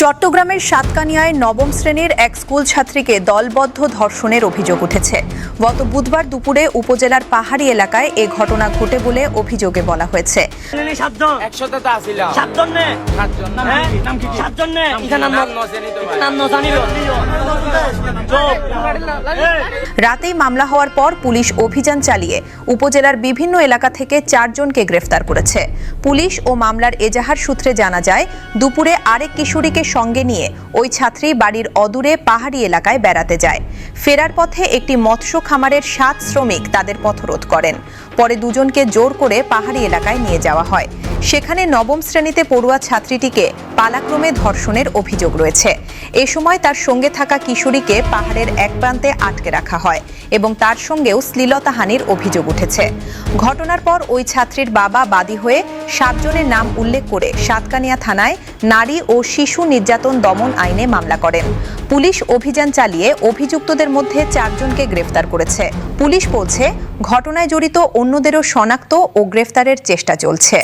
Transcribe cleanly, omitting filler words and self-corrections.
চট্টগ্রামের সাতকানিয়ায় নবম শ্রেণীর এক স্কুল ছাত্রীকে দলবদ্ধ ধর্ষণের অভিযোগ উঠেছে। গত বুধবার দুপুরে উপজেলার পাহাড়ি এলাকায় এ ঘটনা ঘটে বলে অভিযোগে বলা হয়েছে। রাতেই মামলা হওয়ার পর পুলিশ অভিযান চালিয়ে উপজেলার বিভিন্ন এলাকা থেকে 4 জনকে গ্রেফতার করেছে। পুলিশ ও মামলার এজাহার সূত্রে জানা যায়, দুপুরে আরেক কিশোরীকে সঙ্গে নিয়ে ওই ছাত্রী বাড়ির অদূরে পাহাড়ি এলাকায় বেড়াতে যায়। ফেরার পথে একটি মৎস্য খামারের 7 শ্রমিক তাদের পথরোধ করেন। পরে দুজনকে জোর করে পাহাড়ি এলাকায় নিয়ে যাওয়া হয়। সেখানে নবম শ্রেণীতে পড়ুয়া ছাত্রীটিকে পালাক্রমে ধর্ষণের অভিযোগ রয়েছে। এ সময় তার সঙ্গে থাকা কিশোরীকে পাহাড়ের এক প্রান্তে আটকে রাখা হয় এবং তার সঙ্গেও শ্লীলতাহানির অভিযোগ উঠেছে। ঘটনার পর ওই ছাত্রীর বাবা বাদী হয়ে 7 জনের নাম উল্লেখ করে সাতকানিয়া থানায় নারী ও শিশু নির্যাতন দমন আইনে মামলা করেন। পুলিশ অভিযান চালিয়ে অভিযুক্তদের মধ্যে 4 জনকে গ্রেফতার করেছে। পুলিশ বলছে, ঘটনায় জড়িত অন্যদেরও শনাক্ত ও গ্রেফতারের চেষ্টা চলছে।